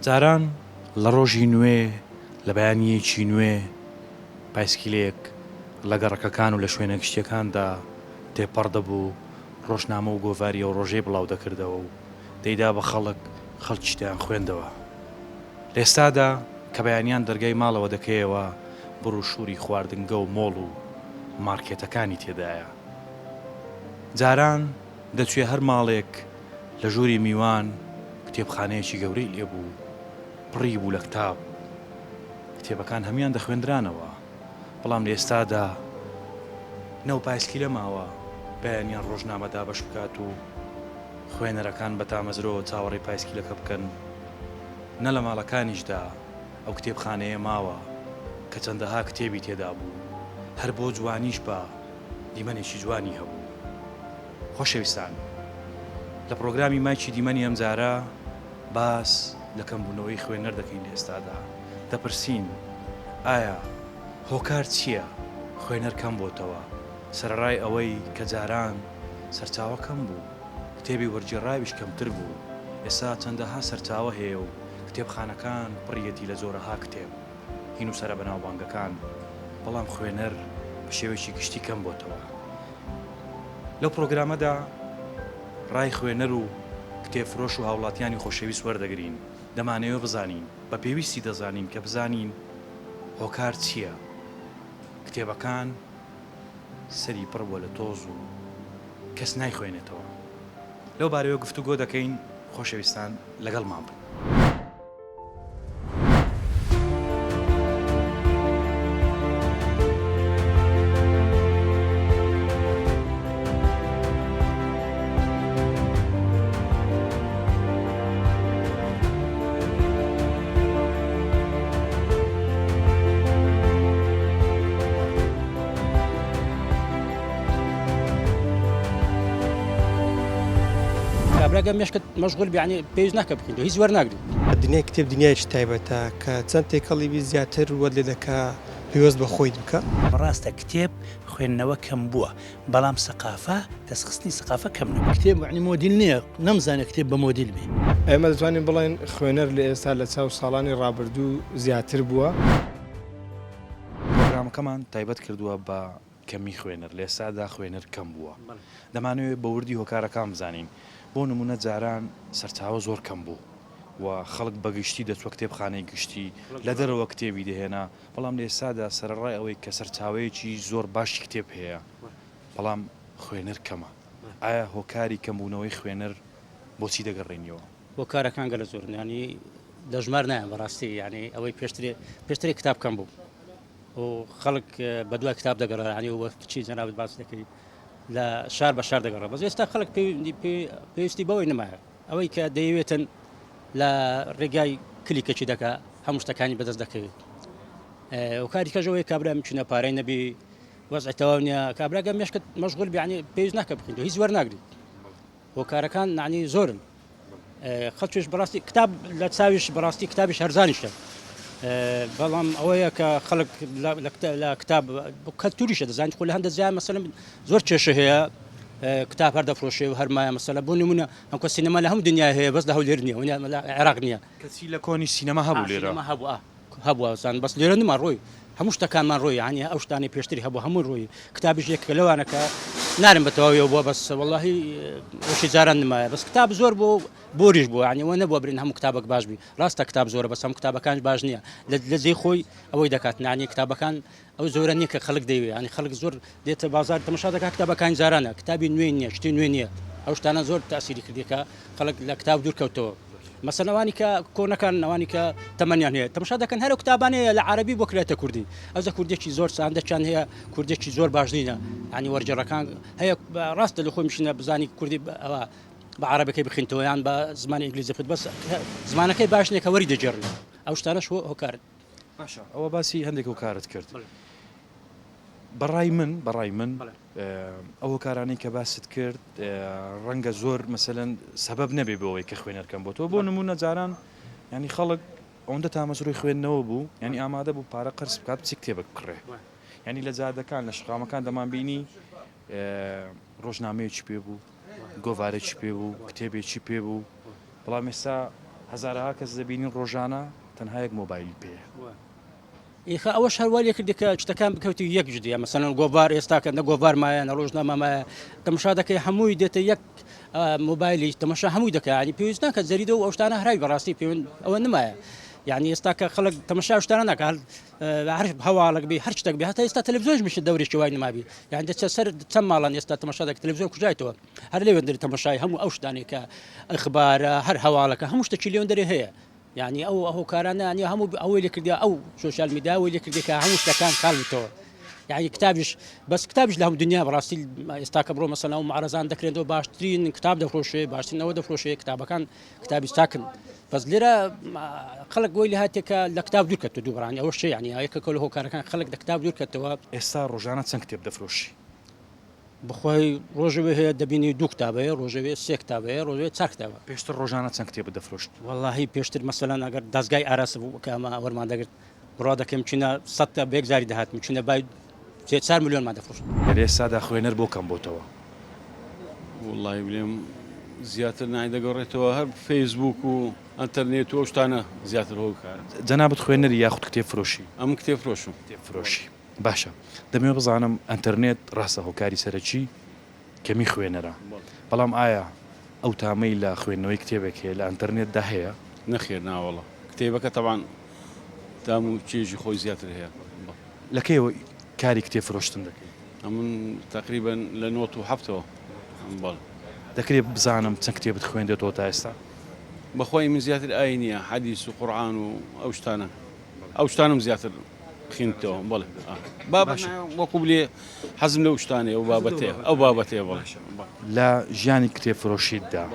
جاران لە ڕۆژی نوێ لە بەیانیەکی نوێ پایسکلێک لە گەڕەکەکان و لە شوێنە گشتیەکاندا تێپەڕ دەبوو، ڕۆژنامە و گۆڤاری و ڕۆژەی بڵاو دەکردەوە و دەیدا بە خەڵکی شتیان خوێندەوە. لێستادا کە بەیانیان دەرگای ماڵەوە دەکەیەوە، بڕوشوری خواردنگە و مۆڵ و مارکێتەکانی تێدایە. جاران دەچوێ هەر ماڵێک لە ژووری میوان کتێبخانەیەکی گەورەی لێبوو، پڕی بوو لە کتاب، کتێبەکان هەمیان دەخوێندرانەوە. بەڵام لە ئێستادا نەو پایسکیلە ماوە بەیانیان ڕۆژنامەدا بەش بکات و خوێنەرەکان بە تامەزرەوە چاوەڕێی پایسکیلەکە بکەن. نە لە ماڵەکانیشدا ئەو کتێبخانەیە ماوە کە چەندەها کتێبی تێدا بوو، هەر بۆ جوانیش بە دیمەنێکی جوانی هەبوو. خۆشەویستان، لە پرۆگرامی مایکی دیمەنی ئەم جارە باس لە کەمبوونەوەی خوێنەر دەکەین. لە ئێستادا دەپرسین ئایا هۆکار چییە؟ خوێنەر کەم بۆتەوە سەرڕای ئەوەی کە جاران سەرچاوە کەم بوو، کتێبی وەرجێڕاویش کەمتر بوو. ئێستا چەندەها سەرچاوە هەیە و کتێبخانەکان پڕیەتی لە زۆرەها کتێب هین و سەرە بەناوبانگەکان، بەڵام خوێنەر بە شێوەیەکی گشتی کەم بۆتەوە. لەو پرۆگرامەدا ڕای خوێنەر و کتێبفرۆش و هاوڵاتیانی خۆشەویست وەردەگرین. دەمانەوێت بزانین، بە پێویستی دەزانین کە بزانین هۆکار چییە. کتێبەکان سەری پڕ بووە لە تۆز و کەس نایخوێنێتەوە. لەو بارەوە گفتوگۆ دەکەین. خۆشەویستان لەگەڵمان بن. کابراگەم مێشکت مەشغول بیانی پێویست ناکە بکەین، هیچ وەرناگرین. دنیای کتێب دنیایکی تایبەتە کە چەند تێکەڵی بی زیاتر وەرد لێ دەکا پێوەست بە خۆی بکە. بەڕاستە کتێب خوێندنەوە کەم بووە، بەڵام سەقافە دەستخستنی سەقافە کەم نەبووە. کتێب یعنی مۆدیل نییە، نەمزانێت کتێب بە مۆدیل بێ. ئێمە دەتوانین بڵێن خوێنەر لە ئێستا لە چاو ساڵانی ڕابردوو زیاتر بووە. پرۆگرامەکەمان تایبەت کردووە بە کەمی خوێنەر. لە ئێستادا خوێنەر کەم بووە. دەمانوێت بە وردی هۆکارەکان بزانین. بۆ نمونە جاران سەرچاوە زۆر کەم بوو و خەڵک بەگشتی دەچوە کتێبخانەی گشتی لە دەرەوە کتێبی دەهێنا. بەڵام لە ئێستادا سەرڕای ئەوەی کە سەرچاوەیەکی زۆر باشی کتێب هەیە، بەڵام خوێنەر کەمە. ئایا هۆکاری کەمبوونەوەی خوێنەر بۆچی دەگەڕێنیەوە؟ هۆکارەکان گەلە زۆر، ینی دەژمار نایە بەڕاستی، ینی ئەوەی پێشترێ کتاب کەم بوو و خەڵک بە دوای کتاب دەگەڕێ، ینی وەکچی جەنابەت باس دەکەی لە شار بە شار دەگەڕێ. بەس ئێستا خەڵک پێویستی بەوەی نەمایە، ئەوەی کە دەیەوێتن لە ڕێگای کلیکەکی دەکا هەموو شتەکانی بەدەست دەکەوێت. هۆکاری کەژەوەی کابرا میچونە پارەی نەبی وەزعیتەوە نییە، کابراگە مێشکت مەشغول بیانی پێویست ناکە بکەین، هیچ وەرناگرین. هۆکارەکان ینی زۆرن، خەڵکیش بەڕاستی کتاب لە چاویش بەڕاستی کتابیش هەرزانیشە، بەڵام ئەوەیە کە خەڵک لە کتاب کەلتوریشە دەزانیت. خۆ لە هەندە جای مەسەلەن زۆر کێشە هەیە کتاب هەر دەفرۆشێ و هەرمایە مەسەلە بۆ نمونە ئەم کە سینەما لە هەموو دنیا هەیە، بەس لە هەولێر نییە، لە عێراق نییە. کەسی لە کۆنی سینەما هەبوو لێرە هەبووە زان، بەس لێرە نما ڕۆی هەموو شتەکانمان ڕۆی، ینی ئەو شتانی پێشتری هەبوو هەموو ڕۆی. کتابیش یەکە لەوانەکە نارم بەتەواویەوە بووە، بەس وەڵاهی وەشی جاران نمایە، بەس کتاب زۆر بۆ بۆریش بووە، ینی وە نەبووە برین هەموو کتابێک باش بی. ڕاستە کتاب زۆرە، بەس هەموو کتابەکانش باش نییە. لە جێی خۆی ئەوەی دەکات، ینی کتابەکان ئەو زۆرە نییە کە خەڵک دەیوێت، ینی خەڵک زۆر دێتە بازار تەماشا دەکات کتابەکانی جارانە، کتابی نوێ نییە، شتی نوێ نییە. ئەو شتانە زۆر تاسیری کردێکە خەڵک لە کتاب دوور کەوتەوە. مەسەلەوانی کە کۆنەکان ئەوانی کە تەمەنیان هەیە تەماشا دەکەن، هەرو کتابانەیە لە عەرەبی بۆ کرێتە کوردی. ئەوزە کوردێکی زۆر ساندەچیان هەیە، کوردێکی زۆر باش نینە، ینی وەرجێڕەکان هەیە. ڕاستە لە خۆی میشینە بزانی کوردی ئەوە بە عەرەبەکەی بخینتەوە یان بە زمانی ئینگلیزی بخیت، بەس زمانەکەی باش نییە کە وەری دەجێڕن. ئەو شتانەش هۆکارن. باشە، ئەوە باسی هەندێک هۆکارت کرد. بەڕای من ئەو هۆکارانەی کە باست کرد ڕەنگە زۆر مەسەلەن سەبەب نەبێ بەوەی کە خوێنەر کەم بۆتەوە. بۆ نمونە جاران ینی خەڵک ئەوەندە تامەزڕۆی خوێندنەوە بوو، ینی ئامادە بوو پارە قەرز بکات بچی کتێبە بکڕێ. ینی لە جادەکان لە شقامەکان دەمان بینی ڕۆژنامەیەکی پێ بوو، گۆڤارێکی پێ بوو، کتێبێکی پێ بوو، بەڵام ئێستا هەزارها کەس دەبینین ڕۆژانە تەنها یەک مۆبایل پێ ئێخە ئەوەش هەروە کردی کە شتەکان بکەوتی یەک جدیە مەسەن گۆڤار ئێستاکە نە گۆڤارمایە نە ڕۆژنامەمایە تەماشا دەکەی هەمووی دێتە یەک مۆبایلی تەماشا هەمووی دەکەی پێویست ناکە زەریدە و ئەو شتانە هەرای بەڕاستی پێوین ئەوە نمایە یعنی ئێستا کە خەڵک تەماشا شتانە ناکە هەر هەواڵک بێ هەر شتێک بێ هەتا ئێستا تەلەڤیزیۆنش میشە دەوری وای نمابی یعنی دەچێت سەر چەند ماڵان ئێستا تەماشا دەکە تەلەڤیزیۆن کوژایەوە هەر لێوێ دەری تەماشای هەموو ئەو شتانی کە ئەخبارە هەر هەواڵەکە هەموو شتێکی لێوێن دەرێ هەیە یعنی ئەو هۆکارانە ینی هەموو ئەوەی لێ کردیا ئەو سوۆسیال میدیا ئەوەی لێ کردی کە هەموو شتەکان کاڵبێتەوە یعنی کتابیش بەس کتابیش لە هەموو دنیا بەڕاستی ئێستا کە بڕۆ مەسەلا و معرەزان دەکرێتەوە باشترین کتاب دەفرۆشێ باشترینەوە دەفرۆشێ کتابەکان کتابی ساکن بەس لێرە خەڵک بۆی لە هاتێکە لە کتاب دوور کەوتە دووبڕانی ئەوە شێ ینی یەکە کەل هۆکارەکان خەڵک لە کتاب دوور کەوتەوە ئێستا ڕۆژانە چەند کتێب دەفرۆشی بخۆی ڕۆژەوێ هەیە دەبینی دوو کتابەیە ڕۆژەوێ سێ کتابەیە ڕۆژێ چار کتابە پێشتر ڕۆژانە چەند کتێب دەفرۆشت واللهی پێشتر مەسەلەن ئەگەر دەستگای ئاراس بوو کەمە وەرمان دەگرت بڕا دەکەم چینە 100 تا بێگزاری دەهات چینە باید 4 میلیۆنمان دەفرۆشت لە ئێستادا خوێنەر بۆ کەم بۆتەوە وڵی بلێم زیاتر نای دەگەڕێتەوە هەر فەیسبوک و ئەتەرنێت و شتانە زیاتر هۆکارن جەنابەت خوێنەری یاخود کتێب فرۆشی ئەم کتێب فرۆشم فرۆشی باشە دەمێ بزانم ئەتەرنێت ڕاستە هۆکاری سەرەکی کەمی خوێنەرە بەڵام ئایا ئەو تامەی لە خوێندنەوەی کتێبێک هەیە لە ئەتەرنێتدا هەیە نەخێر ناوەڵە کتێبەکە تەبان دام و چێژی خۆی زیاتر هەیە لەکەیەوە کاری کتێب فرۆشتن دەکەی ئەمن تقریبا لە 97ەوە بەڵ دەکرێت بزانم چەند کتێبت خوێندێتەوە تا ئێستا بەخۆی من زیاتر ئای نییە حەدیث و قورئان و ئەو شتانە ئەو شتانم زیاتر خینتەوە بڵێ وەکو بلێ حەزم لەو شتانەیە ئەو بابەتەیە ئەو بابەتەیە بڵێ لە ژیانی کتێب فرۆشیتدا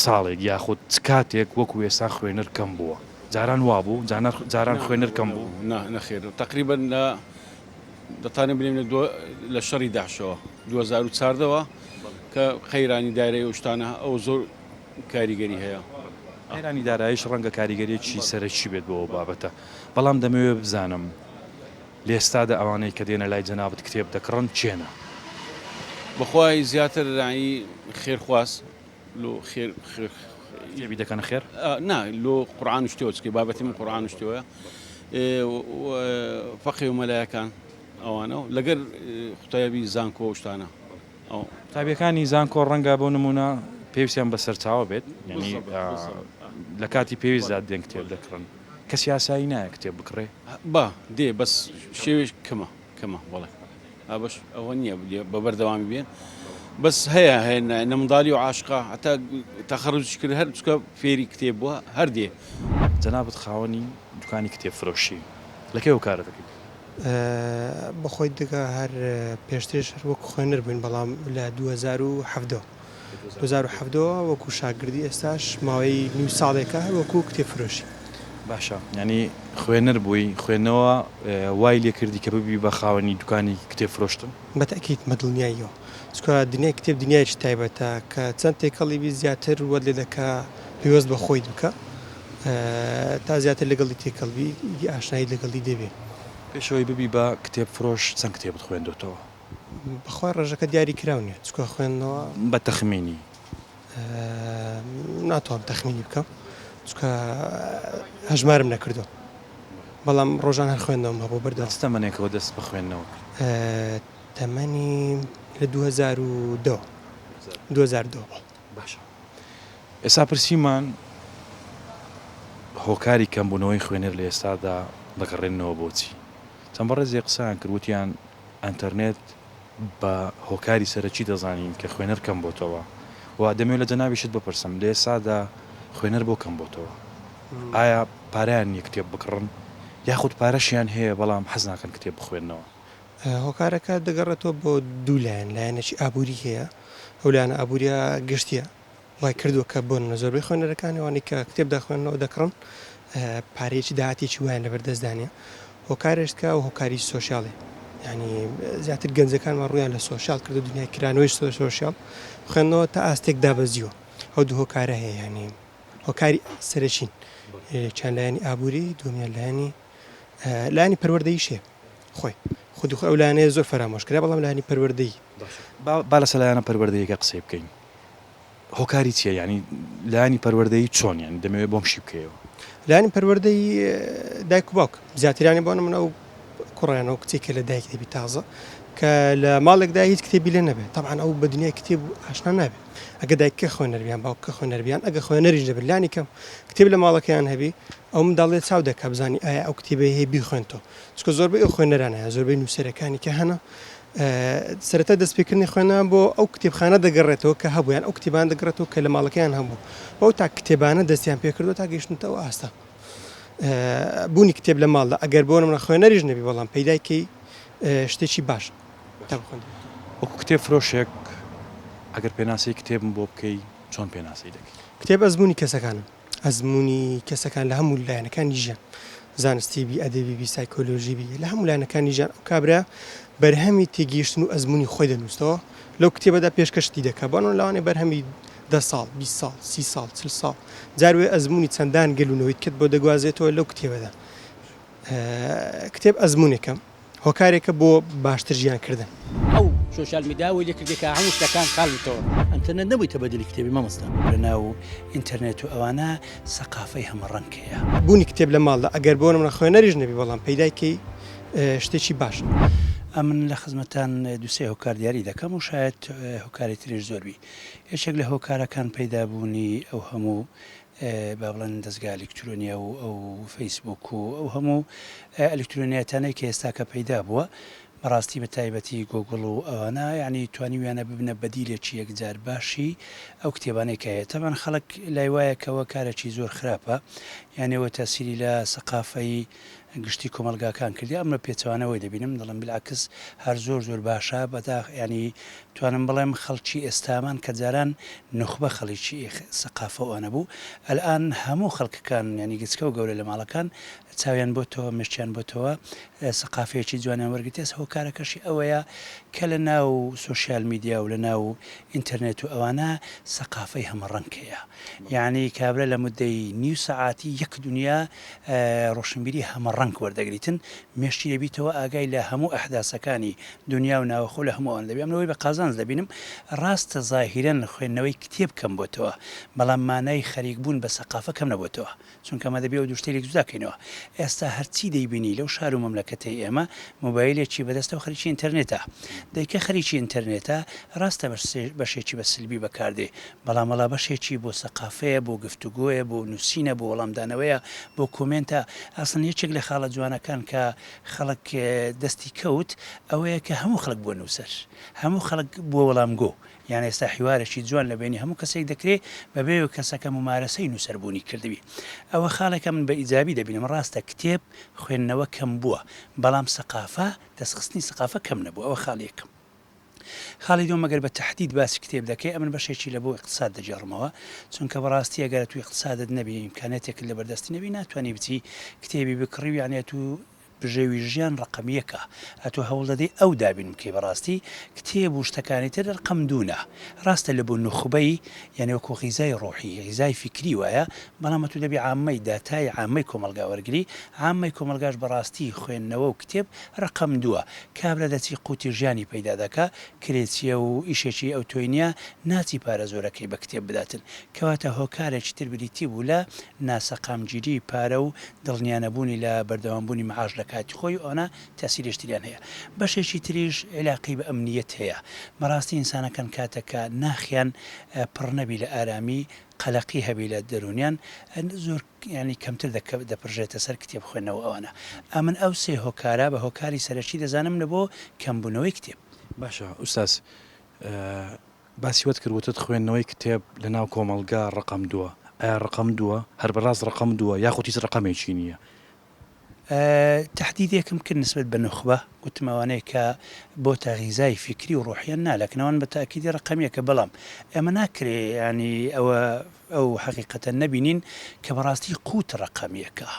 ساڵێک یاخود چ کاتێک وەکو ئێستا خوێنەر کەم بووە جاران وابوو جاران خوێنەر کەم بوو نەخێر تقریبا لە دەتانە بلێم لە شەڕی داعشەوە 2014ەوە کە خەیرانی دایرەی و شتانە ئەو زۆر کاریگەری هەیە ئێرانی دارایش ڕەنگە کاریگەریەکی سەرەکی بێت بۆ بابەتە بەڵام دەمەوێت بزانم لێستادا ئەوانەی کە دێنە لای جەنابەت کتێب دەکڕن چێنە بەخوای زیاتر ڕایی خێرخواست لۆ کتێبی دەکەن خێر نا لۆ قورئان شتەوە چکە بابەتی من قورئان شتەوە فەقێ و مەلایەکان ئەوانە لەگەر قوتایبی زانکۆ و شتانە تابیەکانی زانکۆ ڕەنگە بۆ نمونە پێویستیان بەسەر چاوە بێت یعنی لە کاتی پێویستدا دێن کتێب دەکڕن کەس یاسایی نایە کتێب بکڕێ با دێ بەس شێوێش کەمە بەڵێ ئابش ئەوە نییە بە بەردەوامی بێن بەس هەیە نە منداڵی و عاشقا هەتا تەخەڕوج کرد هەر چکە فێری کتێب بووە هەر دێ جەنابەت خاوەنی دوکانی کتێب فرۆشی لەکەی کارە دەکەیت بەخۆی دگە هەر پێشترش هەر وەکو خوێنەر بووین بەڵام لە 2017 وەکو شاگردی ئێستاش ماوەی نیو ساڵێکە هەر وەکو کتێب فرۆشی باشە ینی خوێنەر بووی خوێندنەوە وای لێ کردی کە ببی بە خاوەنی دوکانی کتێب فرۆشتن بەتەکیت مەدڵنیاییەوە چکە دنیای کتێب دنیایکی تایبەتە کە چەند تێکەڵی بی زیاتر وەد لێ دەکا پێوەست بە خۆی بکە تا زیاتر لەگەڵی تێکەڵبی ئاشنایی لەگەڵی دەبێ پێشەوەی ببی بە کتێب فرۆش چەند کتێبت خوێندوتەوە بەخوای ڕێژەکە دیاری کراونیە چکە خوێندنەوە بە تەخمینی ناتوانم تەخمینی بکەم چکە هەژمارم نەکردو بەڵام ڕۆژان هەر خوێندنەوەم هەبوو بەردە دەستەمەنێکەوە دەست بە خوێندنەوە تەمەنی لە 2002 باشە ئێستا پرسیمان هۆکاری کەمبوونەوەی خوێنەر لە ئێستادا دەگەڕێنەوە بۆچی چەند بەڕێزی قسەیان کردوتیان ئەنتەرنێت بە هۆکاری سەرەکی دەزانین کە خوێنەر کەم بۆتەوە و دەمێت لە جەنابیشت بپرسم لە ئێستادا خوێنەر بۆ کەم بۆتەوە ئایا پارەیان نیە کتێب بکڕن یاخود پارەشیان هەیە بەڵام حەز ناکەن کتێب بخوێنەوە هۆکارەکە دەگەڕێتەوە بۆ دوو لایەن لایەنێکی ئابووری هەیە ئەو لایەنە ئابووریە گشتیە وای کردووە کە بۆن زۆربەی خوێنەرەکانەوەی کە کتێب داخوێنەوە دەکڕن پارەیەکی داهاتێکی وایە لەبەردەستدانە هۆکارێشکە و هۆکاری سۆشیاڵێ ینی زیاتر گەنجەکانمان ڕویان لە سۆشیال کردو دنیای کرانەوەی سۆشیال خوێندنەوە تا ئاستێک دابەزیوە ئەو دوو هۆکارە هەیە ینی هۆکاری سەرەچین چەند لایەنی ئابووری دومیان لایەنی پەروەردەییشێ خۆی خودی خۆ ئەو لایەنەیە زۆر فەرامۆشکرا بەڵام لایەنی پەروەردەیی با لەسەر لایەنە پەروەردەییەکە قسەی بکەین هۆکاری چییە ینی لایانی پەروەردەیی چۆن یانی دەمەوێت بۆم شی بکەیەوە لایانی پەروەردەی دایک و باوک زیاترانی بۆ منە و کوڕیانەوە کچێکە لە دایک دەبی تازە کە لە ماڵێکدا هیچ کتێبی لێ نەبێت طبعاً ئەو بە دنیای کتێب ئاشنا نابێت ئەگە دایککە خوێنەربیان باوکە خوێنەربیان ئەگە خوێنەریش دەبێت لانی کەم کتێب لە ماڵەکەیان هەبی ئەو منداڵێت چاو دەکە بزانانی ئایا ئەو کتێبە هەیە بیخوێنەوە چکە زۆربەی ئەو خوێنەران هەیە زۆربەی نووسەرەکانی کە هەنا سەرەتا دەستپێکردنی خوێنان بۆ ئەو کتێبخانە دەگەڕێتەوە کە هەبوویان ئەو کتێبان دەگڕێتەوە کە لە ماڵەکەیان هەبوو بەو تا کتێبانە دەستیان پێکردو تا گەیشتنەوە ئاستا بوونی کتێب لە ماڵدا ئەگەر بۆ منە خوێنەریش نەبی بەڵام پەیداکەی شتێکی باش تا بخۆن وەکو کتێب فرۆشێک ئەگەر پێناسی کتێبم بۆ بکەی چۆن پێناسی دەکەی کتێب ئەزمموی کەسەکانم ئەزمموی کەسەکان لە هەموو لایەنەکانی ژیان زانستیبی ئەدەبیبی سایکۆلۆژیبی لە هەموو لایەنەکانی ژیان ئەو کابرا بەرهەمی تێگەیشتن و ئەزمموی خۆی دەنووسەوە لەو کتێبەدا پێشکەشتی دەکە بۆ لەوانێ بەرهەمی 10 ساڵ 20 ساڵ 30 ساڵ 40 ساڵ جاروێ ئەزمموی چەندان گەلوونەوەیت کرد بۆ دەگوازێتەوە لەو کتێبەدا کتێب ئەزممونێکم هۆکارێکە بۆ باشتر ژیانکردن ئەو سوۆسیال میدیاوی لێکردێکە هەموو شتەکان کاڵتەوە ئەتەنە نەبوویتە بەدلی کتێبی مامۆستا لە ناو ئینتەرنێت و ئەوانە سەقافەی هەمەڕەنگەیە بوونی کتێب لە ماڵدا ئەگەر بۆ منە خوێنەریش نەبی بەڵام پەیداکەی شتێکی باش ئەمن لە خزمەتان دووسێ هۆکار دیاری دەکەم و شاید هۆکاری تریش زۆربی یەکێک لە هۆکارەکان پەیدابوونی ئەو هەموو با بڵێن دەستگا ئەلکترۆنیا و ئەو فەیسبوک و ئەو هەموو ئەلکترۆنیەتانەی کە ئێستاکە پەیدا بووە بەڕاستی بە تایبەتی گۆگڵ و ئەوانە یعنی توانیویانە ببنە بەدیلێکی یەکجار باشی ئەو کتێبانەی کە هەیە تەمان خەڵک لای وایەکەوە کارێکی زۆر خراپە یانەوە تاسیری لە سەقافەی گشتی کۆمەلگاکان کردی ئەمە پێچوانەوەی دەبینم دەڵم بالعکس هەر زۆر باشە بەدا ینی توانم بڵێم خەڵکی ئێستامان کە جاران نخبە خەڵکی سەقافەوانە بوو ئەلان هەموو خەڵکەکان ینی گچکە و گەورە لە ماڵەکان چاویان بۆتەوە مشتیان بۆتەوە سەقافەیەکی جوانیان وەرگتێس هۆکارەکەشی ئەوەیە کە لە ناو سوۆسیال میدیا و لە ناو ئینتەرنێت و ئەوانە سەقافەی هەمەڕەنگەیە یعنی کابرا لە مدەی نیو سەعاتی یەک دنیا ڕۆشنبیری هەمەڕەنگ وەردەگریتن مێشتی دەبیتەوە ئاگای لە هەموو ئەحداسەکانی دنیا و ناوەخۆ لە هەمووان دەبێ ئەمەوەی بە قازانز دەبینم ڕاستە زاهیرەن خوێندنەوەی کتێب کەم بۆتەوە بەڵام مانای خەریک بوون بە سەقافە کەم نەبووتەوە چونکەمە دەبێ و دوشتێک جوداکەینەوە ئێستا هەرچی دەیبینی لەو شار و مەملەکەتی ئێمە مۆبایلێکی بەدەستەوە خەریکی ئینتەرنێتە دەیکە خەریکی ئینتەرنێتە ڕاستە بەشێکی بە سلبی بەکاردێ بەڵام وەڵا بەشێکی بۆ سەقافەیە بۆ گفتوگۆیە بۆ نووسینە بۆ وەڵامدانەوەیە بۆ کۆمنتە ئاسن یەکێک لە خاڵە جوانەکان کە خەڵک دەستی کەوت ئەوەیە کە هەموو خەڵک بۆ نووسەر هەموو خەڵک بۆ وەڵامگۆ یان ئێستا حیوارێکی جوان لە بینی هەموو کەسێک دەکرێت بەبێ و کەسەکە ممارەسەی نووسەربوونی کردوی ئەوە خاڵێکە من بە ئیجابی دەبینم ڕاستە کتێب خوێندنەوە کەم بووە بەڵام سەقافە دەستخستنی سەقافە کەم نەبوو ئەوە خاڵێکم خاڵی دوم مەگەر بە تهدید باسی کتێب دەکەی ئەمن بەشێکی لە بۆ اقتصاد دەجێڕمەوە چونکە بەڕاستی ئەگەر توی اقتصادت نەبی ئیمکانێتێک لە بەردەستی نەبی ناتوانانی بچی کتێبی بکڕی و یانێت و بژێوی ژیان ڕقمیەکە ئەتۆ هەوڵ دەدەی ئەو دابین بکەی بەڕاستی کتێب و شتەکانی تر ڕقم دوونە ڕاستە لە بۆ نخبەی یعنی وەکو غیزای ڕۆحی غیزای فکری وایە بەڵام تو دەبی عامەی داتای عامەی کۆمەلگا وەرگری عامەی کۆمەلگاش بەڕاستی خوێندنەوە و کتێب ڕقم دووە کابرا دەچی قوتی ژیانی پەیدا دەکا کرێچیە و ئیشێکی ئەو تۆی نییە ناچی پارە زۆرەکەی بە کتێب بداتن کەواتە هۆکارێکی تر بریتی بوو لە ناسەقامگیری پارە و دڵنیانەبوونی لە بەردەوامبوونی مەعاش لە کاتی خۆی ئەوە تاسیرشتیان هەیە بەشێکی تریش علاقی بە ئەمنیەت هەیە بەڕاستی ئینسانەکان کاتەکە ناخیان پڕ نەبی لە ئارامی قەلەقی هەبی لە دەرونیان زۆر ینی کەمتر دەپڕژێتە سەر کتێب خوێندنەوە ئەوانە ئەمن ئەو سێ هۆکارە بە هۆکاری سەرەکی دەزانم لە بۆ کەمبوونەوەی کتێب باشە ئوستاس باسی وەت کردوتت خوێندنەوەی کتێب لە ناو کۆمەلگا ڕقم دووە ئایا ڕقم دووە هەر بەڕاست ڕقم دووە یاخود هیچ ڕقمێکی نییە تهدیدێکم کرد نسبت بە نخبە گوتمەوانەیە کە بۆ تاغیزای فکری و ڕۆحیان نالەکنەوەن بە تاکیدی ڕقمیەکە بەڵام ئەمە ناکرێ ینی ئەو حقیقەتە نەبینین کە بەڕاستی قوت ڕقمیەکە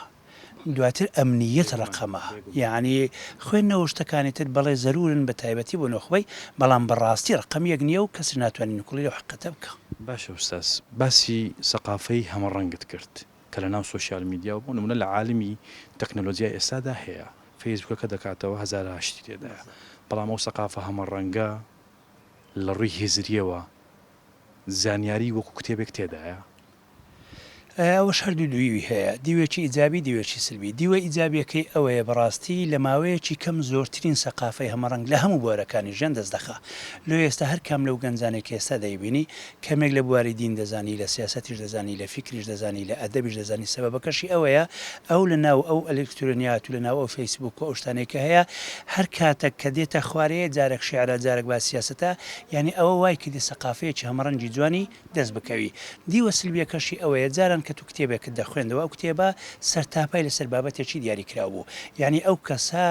دواتر ئەمنیەت ڕقەمە یعنی خوێندنەوە شتەکانی تر بەڵێ زەرورن بە تایبەتی بۆ نخبەی بەڵام بەڕاستی ڕقەمیەک نییە و کەس ناتوانین نکوڵی لەو حقیقەتە بکە باشە ئوستاس باسی سەقافەی هەمەڕەنگت کرد کە لە ناو سوۆسیال میدیا بوو نمونە لە عالمی تەکنۆلۆژیای ئێستادا هەیە فەیسبووکەکە دەکاتەوە 1008 تێدایە بەڵام ئەو سەقافە هەمەڕەنگە لە ڕووی هێزریەوە زانیاری وەکو کتێبێک تێدایە؟ ئەوەش هەردوو دووی هەیە، دیوێکی ئیجابی دیوێکی سلبی. دیوە ئیجابیەکەی ئەوەیە بەڕاستی لە ماوەیەکی کەم زۆرترین سەقافەی هەمەڕەنگ لە هەموو بوارەکانی ژیان دەست دەخا. لۆ ئێستا هەر کام لەو گەنجانێک ئێستا دەیبینی کەمێک لە بواری دین دەزانی، لە سیاسەتیش دەزانی، لە فکریش دەزانی، لە ئەدەبیش دەزانی. سەبەبەکەشی ئەوەیە ئەو لە ناو ئەو ئەلکترۆنیات و لە ناو ئەو فەیسبوک و ئەو شتانێکە هەیە، هەر کاتێک کە دێتە خوارەیە جارێک شیعرە جارێک با سیاسەتە، یعنی ئەوە وای کردی سەقافەیەکی هەمەڕەنگی جوانی دەست بکەوی. دیوە سلبیەکەشی ئەوەیە جاران کە تو کتێبێکت دەخوێندەوە ئەو کتێبە سەرتاپای لەسەر بابەتێکی دیاری کراوبوو، یعنی ئەو کەسا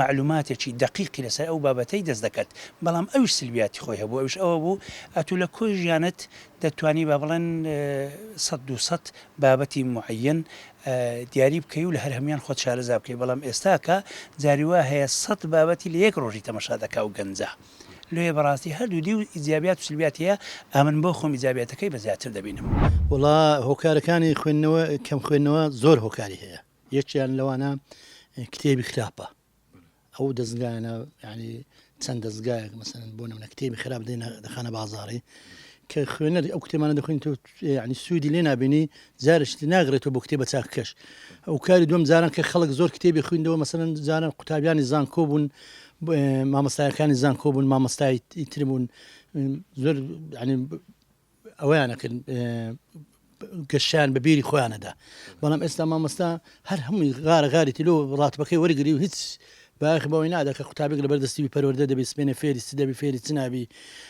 معلوماتێکی دقیقی لەسەر ئەو بابەتەی دەست دەکات، بەڵام ئەوش سلبیاتی خۆی هەبوو. ئەوش ئەوە بوو ئەتو لە کۆی ژیانت دەتوانی با بڵێن 100 بابەتی معەن دیاری بکەی و لە هەر هەمیان خۆت شارەزا بکەی، بەڵام ئێستاکە جاری وا هەیە 100 بابەتی لە یەک ڕۆژی تەمەشا دەکا و گەنجە. لێ بەڕاستی هەردوو دی و ئیجابیات و سلبیاتیە، ئەمن بۆ خۆم ئیجابیاتەکەی بە زیاتر دەبینم. وڵا هۆکارەکانی خوێندنەوە کەم خوێندنەوە زۆر هۆکاری هەیە. یەکیان لەوانە کتێبی خراپە، ئەو دەستگایانە ینی چەند دەستگایەک مەسەن بۆ نمونە کتێبی خراپ دەخانە بازاڕی کە خوێنەر ئەو کتێبانە دەخوێن تۆ ینی سوودی لێ نابینی، جارشتی ناگرێتەوە بۆ کتێبە چاککەش. ئەو کاری دوم جاران کە خەڵک زۆر کتێبی خوێندەوە، مەسەن جاران قوتابیانی زانکۆ بوون، مامۆستایەکانی زانکۆ بوون، مامۆستای تر بوون، زۆر ینی ئەویانەکرد گەشتیان بە بیری خۆیانەدا. بەڵام ئێستا مامۆستا هەر هەمووی غارە تیلۆ ڕاتبەکەی وەرگری و هیچ باخی بەوەی نادا کە قوتابێک لە بەردەستی پەروەردە دەبێت سپێنە فێری چ دەبی فێری چ نابی.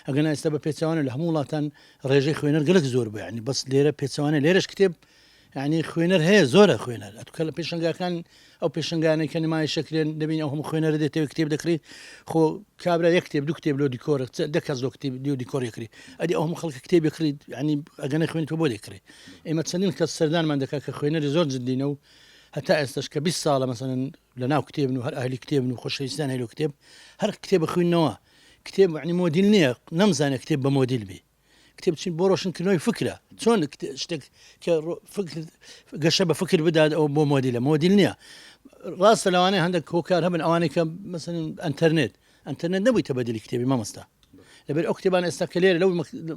ئەگەنا ئێستا بە پێچوانە لە هەموو وڵاتان ڕێژەی خوێنەر گەلک زۆر بوو، ینی بەس لێرە پێچوانە لێرەش کتێب ینی خوێنەر هەیە، زۆرە خوێنەر. ئەتوکە لە پێشنگاکان ئەو پێشنگانەی کە نمای شەکرێن دەبین ئەو هەموو خوێنەرە دێتەوە کتێب دەکری، خۆ کابرا یەک کتێب دوو کتێب لۆ دیکۆرە دەکەس لۆ کتێب دیو دیکۆریکری ئەدی ئەو هەموو خەڵک کتێبی کڕیت، ینی ئەگەنە خوێنیتەوە بۆ دەکری. ئێمە چەندین کەس سەردانمان دەکات کە خوێنەری زۆر جددینە و هەتا ئێستش کە 20 ساڵە مەسەن لە ناو کتێبن و هەر ئاهلی کتێبن و خۆشەویستیان هەیە لە کتێب، هەر کتێبە خوێندنەوە. کتێب ینی مۆدیل نییە، نەمزانێت کتێب بە مۆدیل بی. کتێب چین بۆ ڕۆشنکردنەوەی فکرە، چۆن شتێک کە گەشە بە فکر بدات ئەو بۆ مۆدیلە، مۆدیل نییە. ڕاستە لەوانەیە هەندێک هۆکار هەبن ئەوانەی کە مەسەن ئەنتەرنێت نەبوویتە بەدلی کتێبی مامۆستا، لەبەر ئەو کتێبان ئێستا کە لێرە لەو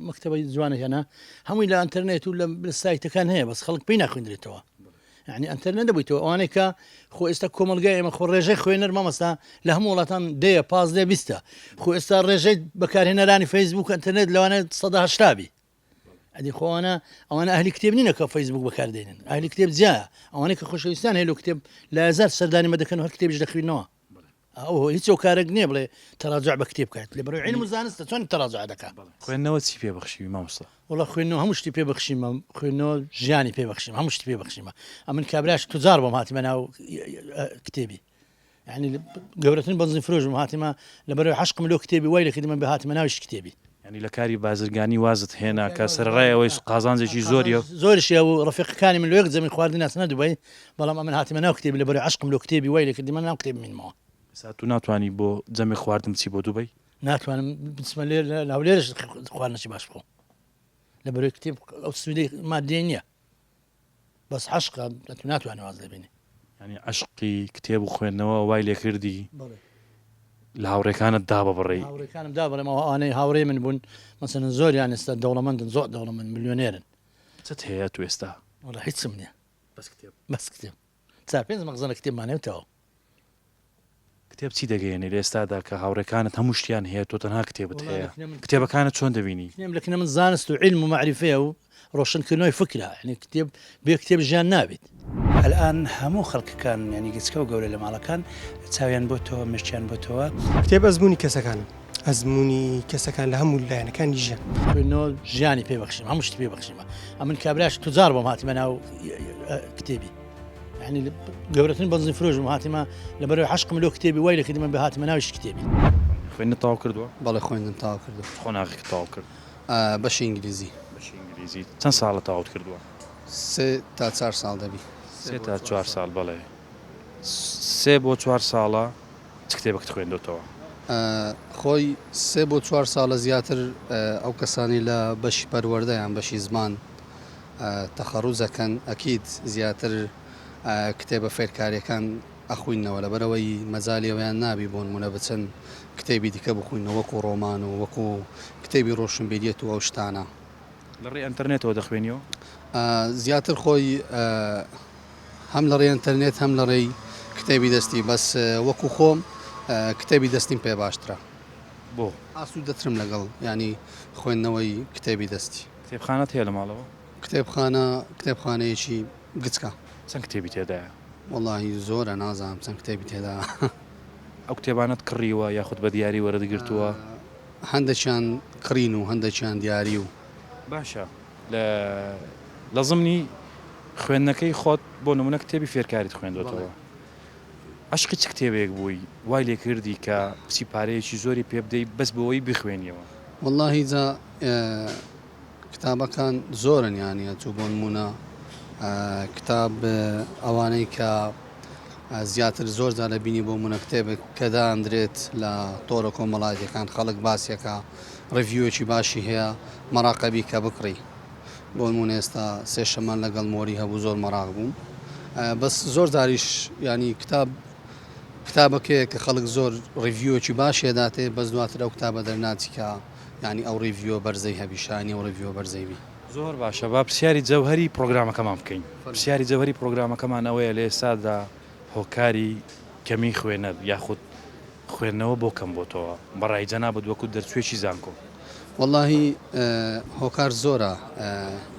مەکتەبەی جوانە هێنا هەمووی لە ئەنتەرنێت و لە سایتەکان هەیە، بەس خەڵک پێی ناخوێنرێتەوە. ینی ئەنتەرنێت دەبوویتەوە ئەوانەی کە خۆ ئێستا کۆمەلگای ئێمە خۆ ڕێژەی خوێنەر مامۆستا لە هەموو وڵاتان 10 15 20 خۆ ئێستا ڕێژەی بەکارهێنەرانی فەیسبوک ئەنتەرنێت لەوانە 180 ئەدی خۆوانە ئەوانە ئەهلی کتێب نینە کە فەیسبوک بەکاردێنن، ئەهلی کتێب جیایە، ئەوانەی کە خۆشەویستان هەیە لە کتێب لە هەزار سەردانی مەدەکەن و هەر کتێبش دەخوێنەوە. ئەو هیچ هۆکارێک نییە بڵێ تەراجع بە کتێب بکات، لەبەرەوەی عیلم و زانستە چۆن تەراجع دەکات. خوێندنەوە چی پێبەخشیوی مامۆستا؟ وڵا خوێندنەوە هەموو شتی پێبەخشیمە، خوێندنەوە ژیانی پێبەخشیم، هەموو شتی پێبەخشیمە. ئەمن کابراش توجار بۆم هاتیمە ناو کتێبی، ینی گەورەترین بەنزین فرۆژم هاتیمە لەبەرەوەی حەشقم لۆ کتێبی وای لە کردمە بە هاتیمە ناویش کتێبی. ینی لە کاری بازرگانی وازت هێنا کە سەرڕایەوەی قازانجێکی زۆریە زۆرشی و ڕفیقەکانی من لە یەک زەمی خواردن ناچنە دوبەی، بەڵام ئەمن هاتیمە ناو کتێبی لەبەرەوەی عەشقم لۆ کتێبی وای لە کردمە ناو کتێب منمەوە. ئێستا تو ناتوانی بۆ جەمی خواردن بچی بۆ دووبەی؟ ناتوانم بچمە لێر لەولێرش خواردنەی باش بخۆم، لەبەرەوەی کتێب ئەو سوودەی مادیە نییە، بەس عەشقە تو ناتوانێت واز لێبینی. ینی عەشقی کتێب و خوێندنەوە وای لێ کردی لە هاوڕێکانت دا بەبڕێی؟ هاوڕێکانم دا بڕێمەوە ئەوانەی هاوڕێ من بوون مەسەن زۆریان ئێستا دەوڵەمەندن، زۆر دەوڵەمەند میلیۆنێرن. چت هەیە تو ئێستا؟ وڵا هیچم نییە، بەس کتێب 4-5 مەخزنە کتێبمانێتەوە. کتێب چی دەگەیەنێ لە ئێستادا کە هاوڕێکانت هەموو شتیان هەیە تۆ تەنها کتێبت هەیە؟ کتێبەکانت چۆن دەبینی؟ لە کنە من زانست و عیلم و معریفەیە و ڕۆشنکردنەوەی فکرە، ینی کتێب بێ کتێب ژیان نابێت. الآن هەموو خەڵکەکان ینی گچکە و گەورە لە ماڵەکان چاویان بۆ تۆ مشتیان بۆ تۆوە. کتێب ئەزمموی کەسەکانە، ئەزمموی کەسەکان لە هەموو لایەنەکانی ژیان. خوێندنەوە ژیانی پێبەخشیم، هەموو شتی پێبەخشیمە. ئەمن کابراش توجار بۆم هاتیمە ناو کتێبی، ینی گەورەترین بەنزین فرۆژم هاتیمە لەبەرەوەی حەشقم لۆ کتێبی وای لە کردمە بە هاتیمە ناویش کتێبی. خوێندنت تەواو کردووە؟ بەڵێ خوێندن تاوا کردو. خۆ ناغی تەواو کرد؟ بەشی ئینگلیزی. بەشی ئینگلیزی چەند ساڵە تەواوت کردووە؟ 3 تا 4 ساڵ دەبی. 3 تا 4 ساڵ بەڵێ. 3 بۆ 4 ساڵە چ کتێبێکت خوێندوتەوە؟ خۆی 3 بۆ 4 ساڵە زیاتر ئەو کەسانی لە بەشی پەروەردەیان بەشی زمان تەخەڕوزەکەن ئەکید زیاتر کتێبە فێرکاریەکان ئەخوینەوە، لەبەرەوەی مەجالیەوەیان نابی بۆ نمونە بچن کتێبی دیکە بخوینەوە وەکو ڕۆمان و وەکو کتێبی ڕۆشنبیریەت و ئەو شتانە. لە ڕێ ئەنتەرنێتەوە دەخوێنیەوە زیاتر خۆی هەم لە ڕێ ئەنتەرنێت هەم لە ڕێی کتێبی دەستی بەس وەکو خۆم کتێبی دەستیم پێ باشترە بۆ ئاسوود دەترم لەگەڵ ینی خوێندنەوەی کتێبی دەستی کتێبخانەت هەیە لە ماڵەوە کتێبخانەیەکی گچکە چەند کتێبی تێدایە وەڵاهی زۆرە نازانم چەند کتێبی تێدا ئەو کتێبانت کڕیوە یاخود بە دیاری وەرەدەگرتووە هەندێکیان کڕین و هەندێکیان دیاری و باشە لە زمنی خوێندنەکەی خۆت بۆ نمونە کتێبی فێرکاریت خوێندوێتەوە عشقی چ کتێبێک بووی وای لێ کردی کە پسی پارەیەکی زۆری پێ بدەیت بەس بەوەی بخوێنیەوە واللهی جا کتابەکان زۆرن یانە چوو بۆ نمونە کتاب ئەوانەی کە زیاتر زۆر جارە بینی بۆ منە کتێبێک کەدا ئەندرێت لە تۆرە کۆمەڵایەکان خەڵک باسیەکە ڕڤیوەکی باشی هەیە مەراقەبی کە بکڕی بۆ نمونە ئێستا سێ شەمان لەگەڵ مۆری هەبوو زۆر مەراق بووم بەس زۆر جاریش ینی کتابەکەیە کە خەڵک زۆر ڕڤیوەکی باشێداتێ بەس دواتر ئەو کتابە دەرناچی کە ینی ئەو ڕێڤیۆ بەرزەی هەبیشانی ئەو ڕێڤیۆ بەرزەیبی زۆر باشە با پرسیاری جەوهری پرۆگرامەکەمان بکەین پرسیاری جەوهری پرۆگرامەکەمان ئەوەیە لە ئێستادا هۆکاری کەمی خوێنەر یاخود خوێندنەوە بۆ کەم بۆتەوە بەڕای جەنابەت وەکو دەرچوێکی زانکۆ واللهی هۆکار زۆرە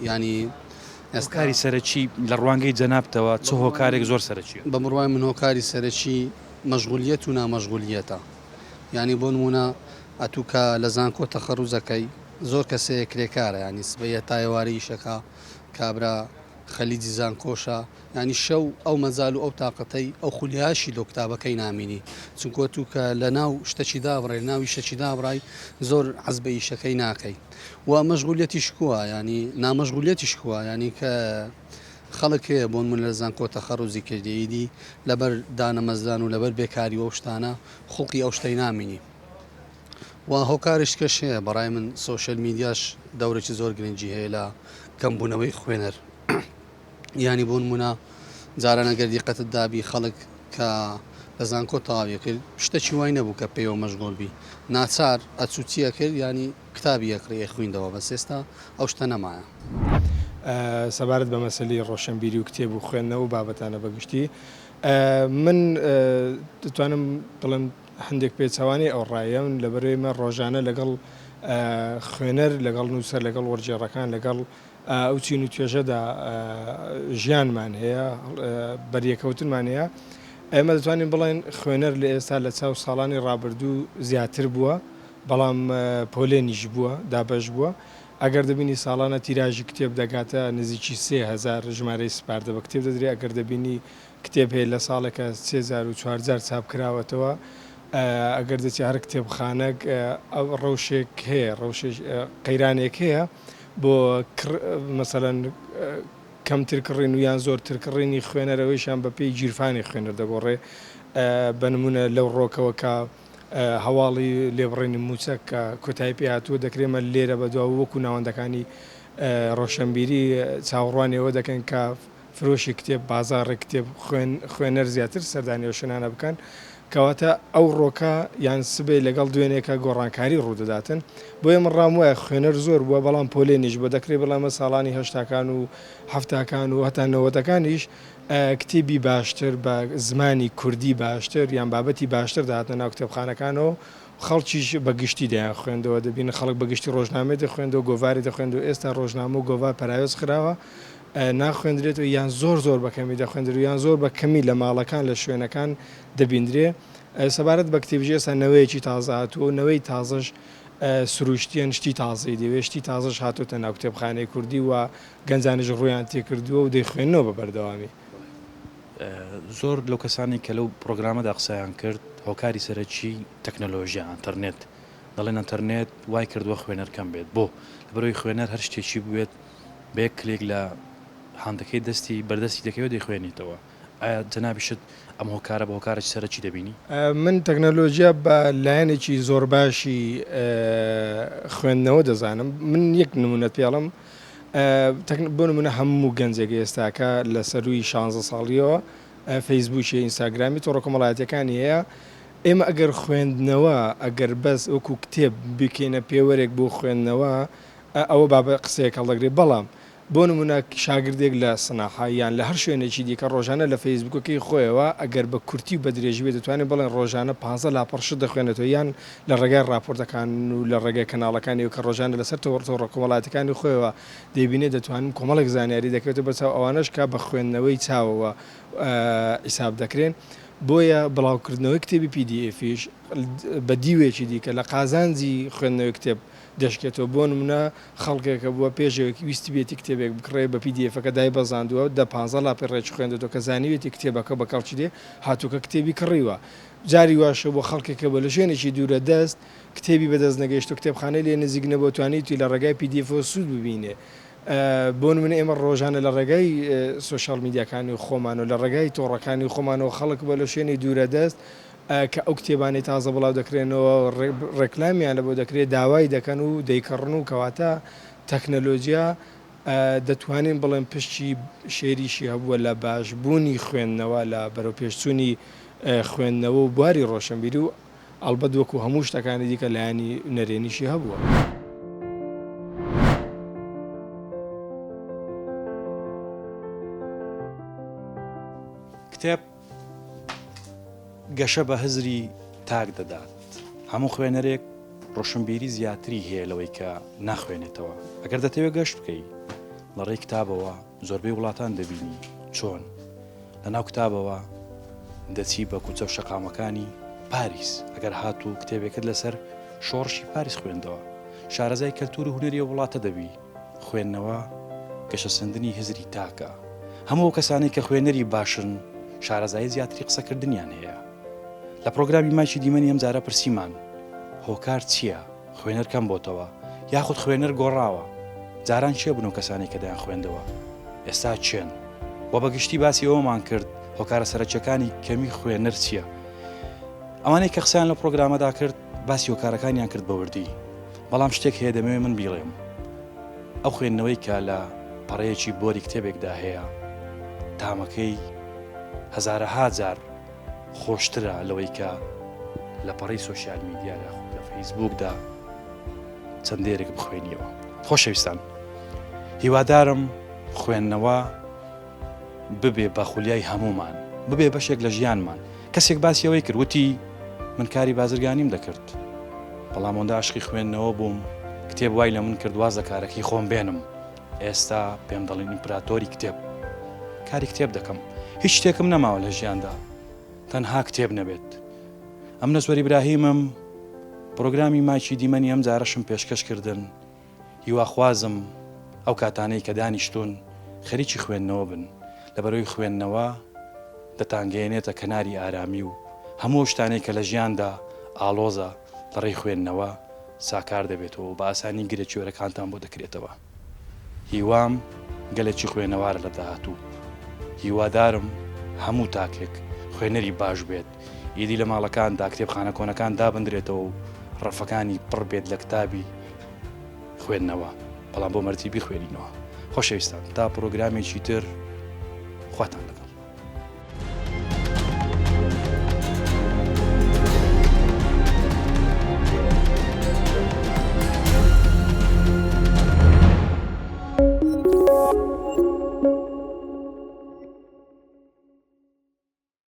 ینی ئێستکاری سەرەکی لە ڕوانگەی جەنابتەوە چ هۆکارێک زۆر سەرەکیە بە بڕوای من هۆکاری سەرەکی مەشغولیەت و نامەشغولیەتە ینی بۆ نمونە ئەتوکە لە زانکۆ تەخەڕوزەکەی زۆر کەسەیە کرێکارە ینی سبەیە تایواری شەکە کابرا خەلیجی زانکۆشە ینی شەو ئەو مەزال و ئەو تااقەتەی ئەو خولیاشی لۆ کتابەکەی نامینی چونکۆ تو کە لە ناو شتەکی دابڕێ ناوی شەکی دابڕای زۆر حەزبە ئیشەکەی ناکەی و مەشغولیەتی شکووە ینی نامەشغولیەتی شکووە ینی کە خەڵک هەیە بۆن من لە زانکۆ تەخەڕوزی کردیدی لەبەر دانەمەزدان و لەبەر بێکاری ئەو شتانە خوڵقی ئەو شتەی نامینی و هۆکارش کەشەیە بەڕای من سۆشل میدیاش دەورێکی زۆر گرنگی هەیە لە کەمبوونەوەی خوێنەر ینی بۆ نمونە جارانە گەردی قەتت دابی خەڵک کە لە زانکۆ تەواوی کرد شتێکی وای نەبوو کە پێوە مەشغۆڵبی ناچار ئەچوچیە کرد ینی کتابی یەکڕێ خوێندەوە بەس ئێستا ئەو شتە نەمایە سەبارەت بە مەسەلی ڕۆشنبیری و کتێب و خوێندنەوە و بابەتانە بەگشتی من دەتوانم بڵم هەندێک پێچوانی ئەو ڕایەن لەبەرێمە ڕۆژانە لەگەڵ خوێنەر لەگەڵ نووسەر لەگەڵ وەرجێڕەکان لەگەڵ ئەو چین و توێژەدا ژیانمان هەیە بەریەکەوتنمان هەیە ئێمە دەتوانین بڵێن خوێنەر لە ئێستا لە چاو ساڵانی ڕابردوو زیاتر بووە بەڵام پۆلێنیش بووە دابەش بووە ئەگەر دەبینی ساڵانە تیراژی کتێب دەگاتە نزیکی 3000 ژمارەی سپاردە بە کتێب دەدرێت ئەگەر دەبینی کتێب هەیە لە ساڵێکە 3400 چاپ کراوەتەوە ئەگەر دەچی هەر کتێبخانەك ئەو ڕەوشێک هەیە قەیرانێک هەیە بۆ مەسەلەن کەمتر کڕین و یان زۆر ترکڕینی خوێنەرەوەیشان بە پێی گیرفانی خوێنەر دەگۆڕێ بە نمونە لەو ڕۆکەوە کە هەواڵی لێبڕێنی موچە کە کۆتایی پێ هاتووە دەکرێمە لێرە بە دواوە وەکو ناوەندەکانی ڕۆشنبیری چاوەڕوانیەوە دەکەن کە فرۆشی کتێب بازاڕی کتێب خوێنەر زیاتر سەردانیەوە شنانە بکەن کەواتە ئەو ڕۆکە یان سبێ لەگەڵ دوێنێکە گۆڕانکاری ڕوودەداتن بۆ ئێمە ڕام وایە خوێنەر زۆر بووە بەڵام پۆلێنیش بۆ دەکرێت بەڵامە ساڵانی هەشتاکان و هەفتاکان و هەتا نەوەتەکانیش کتێبی باشتر بە زمانی کوردی باشتر یان بابەتی باشتر داهاتنە ناو کتێبخانەکانەوە خەڵکیش بەگشتی دەیان خوێندەوە دەبینە خەڵک بەگشتی ڕۆژنامە دەخوێندەوە گۆڤاری دەخوێندەوە ئێستا ڕۆژنامە و گۆڤار پەرایۆز خراوە ناخوێندرێت و یان زۆر بە کەمی دەخوێندر و یان زۆر بە کەمی لە ماڵەکان لە شوێنەکان دەبیندرێ سەبارەت بە کتێبژێستا نەوەیەکی تازە هاتووە نەوەی تازەش سروشتیان شتی تازەی دەوێت شتی تازەش هاتوۆتە ناو کتێبخانەی کوردی و گەنجانش ڕویان تێکردووە و دەیخوێنەوە بە بەردەوامی زۆر لەو کەسانی کە لەو پرۆگرامەدا قسەیان کرد هۆکاری سەرەکی تەکنەلۆژیا ئەنتەرنێت دەڵێن ئەنتەرنێت وای کردووە خوێنەرکەم بێت بۆ لەبەرەوەی خوێنەر هەر شتێکی بوێت بە یەک کلێک لە هاندەکەی دەستی بەردەستی دەکەوێت دەیخوێنیتەوە ئایا جەنابیشت ئەم هۆکارە بە هۆکارێکی سەرەکی دەبینی من تەکنەلۆژیا بە لایەنێکی زۆر باشی خوێندنەوە دەزانم من یەک نمونەت پێڵم بۆ نمونە هەموو گەنجێک ئێستاکە لە سەروی 16 ساڵیەوە فەیسبووکی ئینستاگرامی تۆڕە کۆمەڵایەتەکانی هەیە ئێمە ئەگەر خوێندنەوە ئەگەر بەس وەکو کتێب بکەینە پێوەرێک بۆ خوێندنەوە ئەوە بابە قسەیەک هەڵدەگرێت بەڵام بۆ نمونە شاگردێک لە سناحاییان لە هەر شوێنێکی دیکە ڕۆژانە لە فەیسبوکەکەی خۆیەوە ئەگەر بە کورتی و بە درێژی بێت دەتوانێت بڵێن ڕۆژانە 15 لاپەڕش دەخوێنێتەوە یان لە ڕێگای راپۆرتەکان و لە ڕێگای کەناڵەکانی و کە ڕۆژانە لەسەر تۆڕ کۆمەڵاتەکانی خۆیەوە دەبینێت دەتوانین کۆمەڵێک زانیاری دەکەوێتە بەرچاو ئەوانش کا بە خوێندنەوەی چاوەوە حیساب دەکرێن بۆیە بڵاوکردنەوەی کتێبی PDFیش بە دیوێکی دیکە لە قازانجی خوێندنەوەی کتێب دەشکێتەوە بۆ نمونە خەڵکێکە بووە پێشەوەکی ویستی بێتی کتێبێک بکڕێ بە PDFەکە دای بەزاندووە دە 15 لاپی ڕێک خوێندێتەوە کە زانیوێتی کتێبەکە بە کەڵکی دێ هاتووکە کتێبی کڕیوە جاری واشە بۆ خەڵکێکە بە لە شوێنێکی دوورە دەست کتێبی بەدەست نەگەیشت و کتێبخانەی لێ نزیک نەبوو توانیت توی لە ڕێگای PDF سوود ببینێ بۆ نمونە ئێمە ڕۆژانە لە ڕێگای سوشال میدیاکانی و خۆمان و لە ڕێگای تۆڕەکانی خۆمانەوە خەڵک بە لە شوێنی دوورە دەست کە ئەو کتێبانی تازە بڵاو دەکرێنەوە ڕێکلامیان لە بۆ دەکرێت داوای دەکەن و دەیکەڕن و کەواتە تەکنەلۆژیا دەتوانین بڵێن پشتی شێریشی هەبووە لە باشبوونی خوێندنەوە لە بەرەو پێشچوونی خوێندنەوە و بواری ڕۆشنبیری و ئەڵبەت وەکو هەموو شتەکانی دیکە لایانی نەرێنیشی هەبووە. کتێب گەشە بە هزری تاک دەدات هەموو خوێنەرێک ڕۆشنبیری زیاتری هەیە لەوەی کە ناخوێنێتەوە ئەگەر دەتەوێت گەشت بکەی لە ڕێی کتابەوە زۆربەی وڵاتان دەبینی چۆن لە ناو کتابەوە دەچی بە کوچە و شەقامەکانی پاریس ئەگەر هاتوو کتێبێکت لەسەر شۆڕشی پاریس خوێندەوە شارەزای کەلتور و هونەری وڵاتە دەبی خوێندنەوە گەشە سندنی هزری تاکە هەموو کەسانی کە خوێنەری باشن شارەزایی زیاتری قسەکردنیان هەیە لە پرۆگرامی ماچی دیمەنی ئەم جارە پرسیمان هۆکار چییە خوێنەر کەم بۆتەوە یاخود خوێنەر گۆڕاوە جاران چێ بوون و کەسانی کە دەیان خوێندەوە ئێستا چێن بۆ بەگشتی باسی ئەومان کرد هۆکارە سەرچەکانی کەمی خوێنەر چییە ئەوانەی کە قسەیان لە پرۆگرامەدا کرد باسی هۆکارەکانیان کرد بەوردی بەڵام شتێک هەیە دەمەوێت من بیڵێم ئەو خوێندنەوەی کە لە پەڕەیەکی بۆری کتێبێکدا هەیە تامەکەی هەزارەها جار خۆشترە لەوەی کە لە پەڕەی سۆشیال میدیا لە فەیسبوکدا چەندێرێک بخوێنیەوە. خۆشەویستان هیوادارم خوێندنەوە ببێ بەخولیای هەمومان ببێ بەشێک لە ژیانمان کەسێک باسیەوەی کرد وتی من کاری بازرگانیم دەکرد بەڵام ئەوەندە عاشقی خوێندنەوە بووم کتێب وای لە من کرد وازە کارەکەی خۆم بێنم ئێستا پێم دەڵێن ئیمپراتۆری کتێب کاری کتێب دەکەم هیچ شتێکم نەماوە لە ژیاندا تەنها کتێب نەبێت. ئەم نەزوەری براهیمم پرۆگرامی ماچی دیمەنی ئەم جارەشم پێشکەش کردن هیواخوازم ئەو کاتانەی کە دانیشتون خەریکی خوێندنەوە بن لەبەرەوەی خوێندنەوە دەتانگەێنێتە کەناری ئارامی و هەموو شتانێک کە لە ژیاندا ئاڵۆزە لە ڕێی خوێندنەوە ساکار دەبێتەوە و بە ئاسانی گرێچۆرەکانتان بۆ دەکرێتەوە. هیوام گەلێکی خوێنەوارە لە داهاتوو هیوادارم هەموو تاکێک خوێنەری باش بێت ئیدی لە ماڵەکاندا کتێبخانە کۆنەکان دابدرێتەوە و ڕەفەکانی پڕ بێت لە کتابی خوێندنەوە بەڵام بۆ مەرتیبی خوێنینەوە. خۆشەویستان تا پرۆگرامێکی تر خواتان